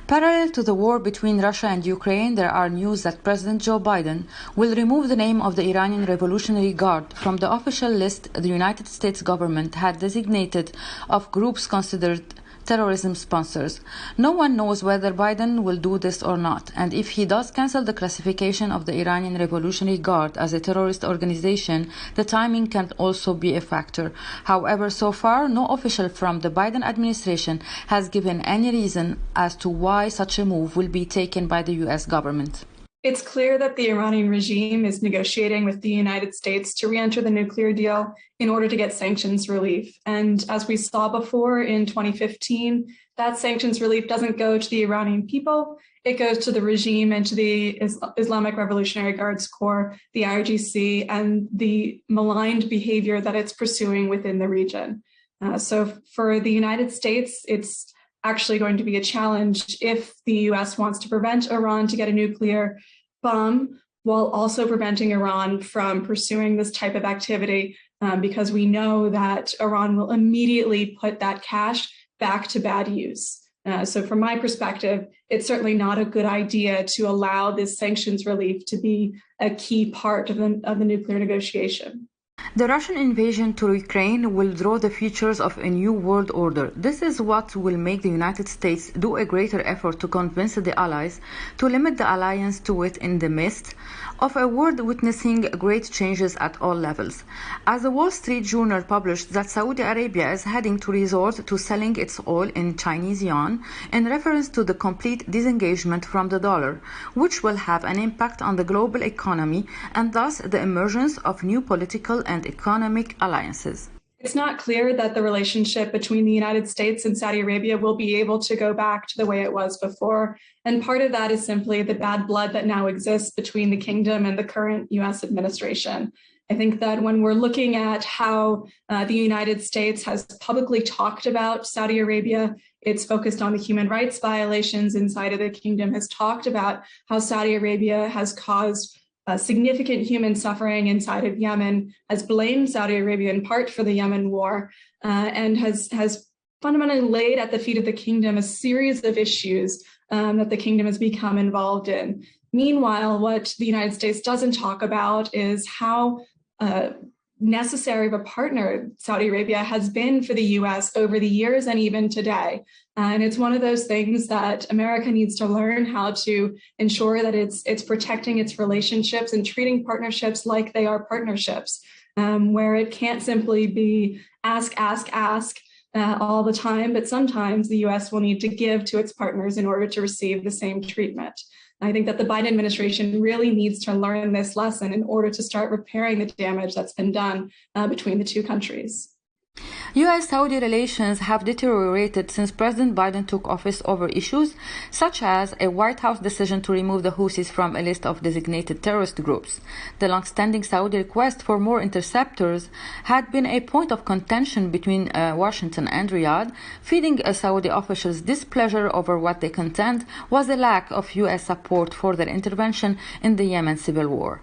Parallel to the war between Russia and Ukraine, there are news that President Joe Biden will remove the name of the Iranian Revolutionary Guard from the official list the United States government had designated of groups considered terrorism sponsors. No one knows whether Biden will do this or not, and if he does cancel the classification of the Iranian Revolutionary Guard as a terrorist organization, the timing can also be a factor. However, so far, no official from the Biden administration has given any reason as to why such a move will be taken by the U.S. government. It's clear that the Iranian regime is negotiating with the United States to re-enter the nuclear deal in order to get sanctions relief. And as we saw before in 2015, that sanctions relief doesn't go to the Iranian people. It goes to the regime and to the Islamic Revolutionary Guards Corps, the IRGC, and the maligned behavior that it's pursuing within the region. So for the United States, it's actually going to be a challenge if the U.S. wants to prevent Iran to get a nuclear bomb while also preventing Iran from pursuing this type of activity, because we know that Iran will immediately put that cash back to bad use. So from my perspective, it's certainly not a good idea to allow this sanctions relief to be a key part of the nuclear negotiation. The Russian invasion to Ukraine will draw the features of a new world order. This is what will make the United States do a greater effort to convince the allies to limit the alliance to it in the midst of a world witnessing great changes at all levels. As the Wall Street Journal published that Saudi Arabia is heading to resort to selling its oil in Chinese yuan in reference to the complete disengagement from the dollar, which will have an impact on the global economy and thus the emergence of new political and economic alliances. It's not clear that the relationship between the United States and Saudi Arabia will be able to go back to the way it was before. And part of that is simply the bad blood that now exists between the kingdom and the current U.S. administration. I think that when we're looking at how the United States has publicly talked about Saudi Arabia, it's focused on the human rights violations inside of the kingdom, has talked about how Saudi Arabia has caused significant human suffering inside of Yemen, has blamed Saudi Arabia in part for the Yemen war, and has fundamentally laid at the feet of the kingdom a series of issues that the kingdom has become involved in. Meanwhile, what the United States doesn't talk about is how necessary of a partner Saudi Arabia has been for the U.S. over the years and even today. And it's one of those things that America needs to learn how to ensure that it's protecting its relationships and treating partnerships like they are partnerships, where it can't simply be ask all the time, but sometimes the U.S. will need to give to its partners in order to receive the same treatment. I think that the Biden administration really needs to learn this lesson in order to start repairing the damage that's been done between the two countries. U.S.-Saudi relations have deteriorated since President Biden took office over issues such as a White House decision to remove the Houthis from a list of designated terrorist groups. The long-standing Saudi request for more interceptors had been a point of contention between Washington and Riyadh, feeding Saudi officials' displeasure over what they contend was a lack of U.S. support for their intervention in the Yemen civil war.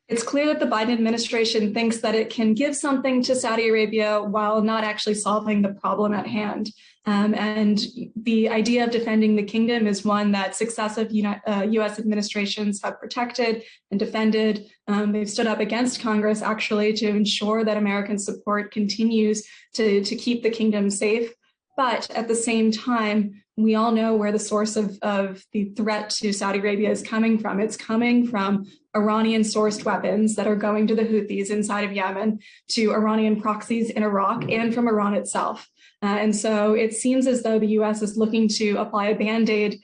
It's clear that the Biden administration thinks that it can give something to Saudi Arabia while not actually solving the problem at hand. And the idea of defending the kingdom is one that successive U.S. administrations have protected and defended. They've stood up against Congress, actually, to ensure that American support continues to keep the kingdom safe. But at the same time, we all know where the source of the threat to Saudi Arabia is coming from. It's coming from Iranian-sourced weapons that are going to the Houthis inside of Yemen, to Iranian proxies in Iraq, and from Iran itself. And so it seems as though the U.S. is looking to apply a Band-Aid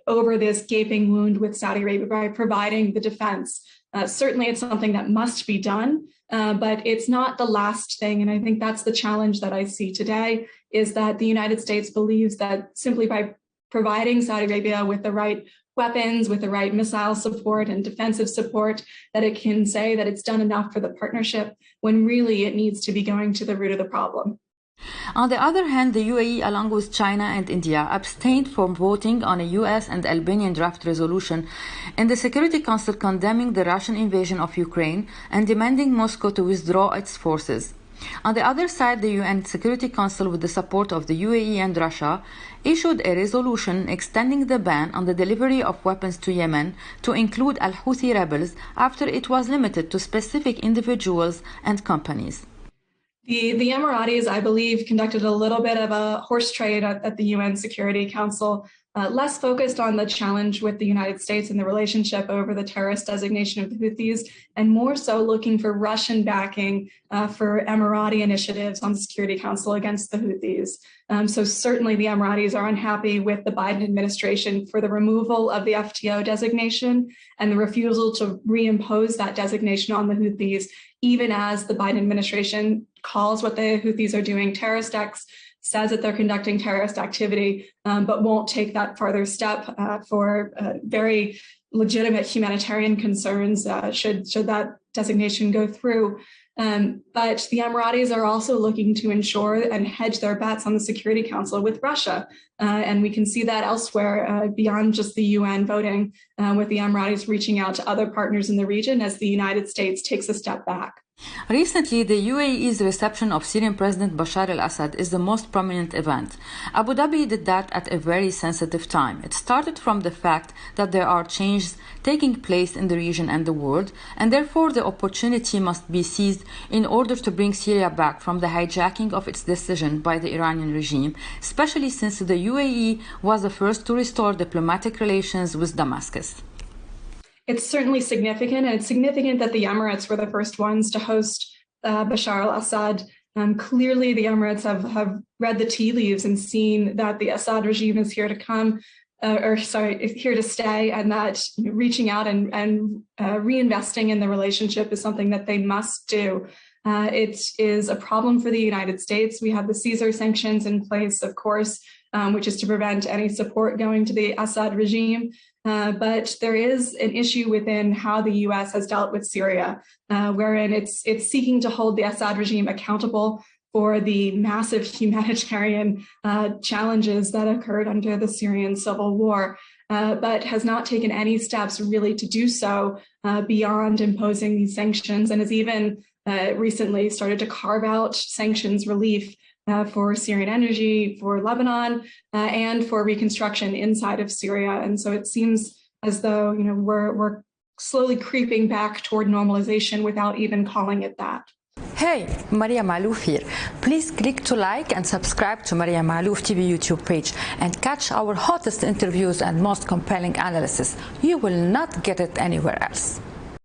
over this gaping wound with Saudi Arabia by providing the defense. Certainly it's something that must be done, but it's not the last thing. And I think that's the challenge that I see today, is that the United States believes that simply by providing Saudi Arabia with the right weapons, with the right missile support and defensive support, that it can say that it's done enough for the partnership, when really it needs to be going to the root of the problem. On the other hand, the UAE, along with China and India, abstained from voting on a US and Albanian draft resolution in the Security Council condemning the Russian invasion of Ukraine and demanding Moscow to withdraw its forces. On the other side, the UN Security Council, with the support of the UAE and Russia, issued a resolution extending the ban on the delivery of weapons to Yemen to include al-Houthi rebels after it was limited to specific individuals and companies. The Emiratis, I believe, conducted a little bit of a horse trade at the UN Security Council, less focused on the challenge with the United States and the relationship over the terrorist designation of the Houthis, and more so looking for Russian backing for Emirati initiatives on the Security Council against the Houthis. So certainly the Emiratis are unhappy with the Biden administration for the removal of the FTO designation and the refusal to reimpose that designation on the Houthis, even as the Biden administration calls what the Houthis are doing terrorist acts, says that they're conducting terrorist activity, but won't take that further step for very legitimate humanitarian concerns should that designation go through. But the Emiratis are also looking to ensure and hedge their bets on the Security Council with Russia. And we can see that elsewhere beyond just the UN voting, with the Emiratis reaching out to other partners in the region as the United States takes a step back. Recently, the UAE's reception of Syrian President Bashar al-Assad is the most prominent event. Abu Dhabi did that at a very sensitive time. It started from the fact that there are changes taking place in the region and the world, and therefore the opportunity must be seized in order to bring Syria back from the hijacking of its decision by the Iranian regime, especially since the UAE was the first to restore diplomatic relations with Damascus. It's certainly significant, and it's significant that the Emirates were the first ones to host Bashar al-Assad. Clearly, the Emirates have read the tea leaves and seen that the Assad regime is here to come, here to stay, and that reaching out and reinvesting in the relationship is something that they must do. It is a problem for the United States. We have the Caesar sanctions in place, of course, which is to prevent any support going to the Assad regime. But there is an issue within how the U.S. has dealt with Syria, wherein it's seeking to hold the Assad regime accountable for the massive humanitarian challenges that occurred under the Syrian civil war, but has not taken any steps really to do so beyond imposing these sanctions, and has even recently started to carve out sanctions relief for Syrian energy, for Lebanon, and for reconstruction inside of Syria. And so it seems as though we're slowly creeping back toward normalization without even calling it that. Hey, Maria Malouf here. Please click to like and subscribe to Maria Malouf TV YouTube page and catch our hottest interviews and most compelling analysis. You will not get it anywhere else.